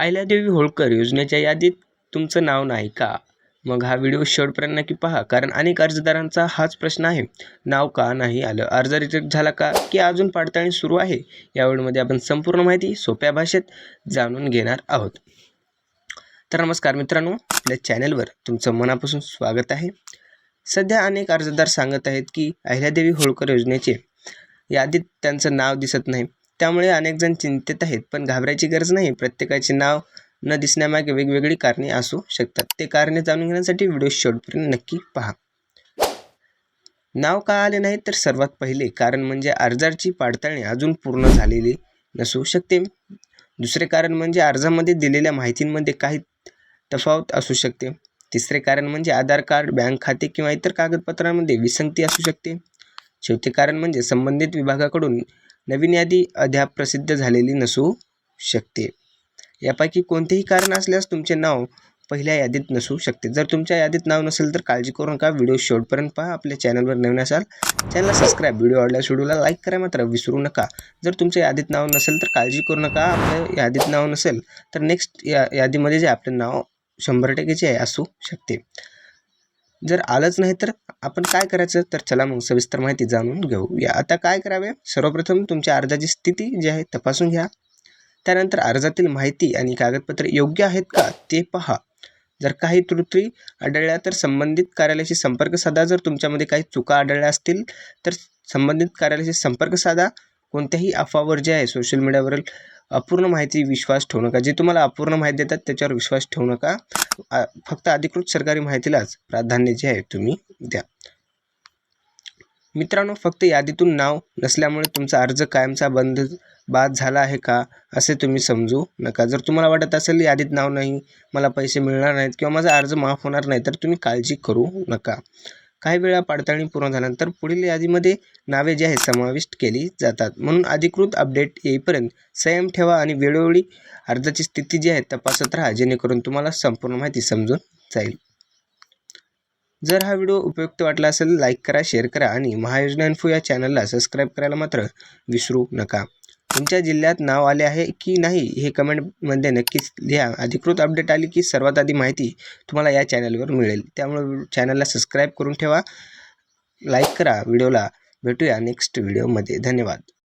अहिल्यादेवी होळकर योजनेच्या यादीत तुमचं नाव नाही का? मग हा व्हिडिओ शेवटपर्यंत नक्की पहा, कारण अनेक अर्जदारांचा हाच प्रश्न आहे. नाव का नाही आलं? अर्ज रिजेक्ट झाला का? की अजून पडताळणी सुरू आहे? या व्हिडिओमध्ये आपण संपूर्ण माहिती सोप्या भाषेत जाणून घेणार आहोत. तर नमस्कार मित्रांनो, आपल्या चॅनलवर तुमचं मनापासून स्वागत आहे. सध्या अनेक अर्जदार सांगत आहेत की अहिल्यादेवी होळकर योजनेचे यादीत त्यांचं नाव दिसत नाही. त्यामुळे अनेक जण चिंतित आहेत, पण घाबरायची गरज नाही. प्रत्येकाचे नाव न दिसण्यामागे वेगवेगळी कारणे असू शकतात. ते कारणे जाणून घेण्यासाठी व्हिडिओ शेवटपर्यंत नक्की पहा. नाव का आले नाही? तर सर्वात पहिले कारण म्हणजे अर्जाची पडताळणी अजून पूर्ण झालेली नसू शकते. दुसरे कारण म्हणजे अर्जामध्ये दिलेल्या माहितींमध्ये काही तफावत असू शकते. तिसरे कारण म्हणजे आधार कार्ड, बँक खाते किंवा इतर कागदपत्रांमध्ये विसंगती असू शकते. चौथे कारण म्हणजे संबंधित विभागाकडून नवीन यादी अद्याप प्रसिद्ध झालेली नसू शकते. यापैकी कोणतेही कारण असल्यास तुमचे नाव पहिल्या यादीत नसू शकते. जर तुमच्या यादीत नाव नसेल तर काळजी करू नका. व्हिडिओ शेवटपर्यंत पहा. आपल्या चॅनलवर नवीन असाल चॅनलला सबस्क्राईब, व्हिडिओ आवडल्यास व्हिडिओला लाईक करा मात्र विसरू नका. जर तुमच्या यादीत नाव नसेल तर काळजी करू नका. आपल्या यादीत नाव नसेल तर नेक्स्ट यादीमध्ये जे आपले नाव 100% आहे असू शकते. जर आलंच नाही तर आपण काय करायचं? तर चला मग सविस्तर माहिती जाणून घेऊया. आता काय करावे? सर्वप्रथम तुमच्या अर्जाची स्थिती जी आहे तपासून घ्या. त्यानंतर अर्जातील माहिती आणि कागदपत्रे योग्य आहेत का ते पहा. जर काही त्रुटी आढळल्या तर संबंधित कार्यालयाशी संपर्क साधा. जर तुमच्यामध्ये काही चुका आढळल्या असतील तर संबंधित कार्यालयाशी संपर्क साधा. कोणत्याही अफवावर जे आहे सोशल मीडियावरील अपूर्ण माहिती विश्वास ठेवू नका. जे तुम्हाला अपूर्ण माहिती देतात त्याच्यावर विश्वास ठेवू नका. फक्त अधिकृत सरकारी माहितीलाच प्राधान्य जे आहे तुम्ही द्या. मित्रांनो, फक्त यादीतून नाव नसल्यामुळे तुमचा अर्ज कायमचा बाद झाला आहे का असे तुम्ही समजू नका. जर तुम्हाला वाटत असेल यादीत नाव नाही, मला पैसे मिळणार नाहीत किंवा माझा अर्ज माफ होणार नाही तर तुम्ही काळजी करू नका. काही वेळा पडताळणी पूर्ण झाल्यानंतर पुढील यादीमध्ये नावे जी आहे समाविष्ट केली जातात. म्हणून अधिकृत अपडेट येईपर्यंत संयम ठेवा आणि वेळोवेळी अर्जाची स्थिती जी आहे तपासत राहा, जेणेकरून तुम्हाला संपूर्ण माहिती समजून जाईल. जर हा व्हिडिओ उपयुक्त वाटला असेल लाईक करा, शेअर करा आणि महायोजना इन्फो या चॅनलला सबस्क्राईब करायला मात्र विसरू नका. तुमच्या जिल्ह्यात नाव आले आहे की नाही हे कमेंटमध्ये नक्कीच लिहा. अधिकृत अपडेट आली की सर्वात आधी माहिती तुम्हाला या चॅनलवर मिळेल. त्यामुळे चॅनलला सबस्क्राईब करून ठेवा, लाईक करा व्हिडिओला. भेटूया नेक्स्ट व्हिडिओमध्ये. धन्यवाद.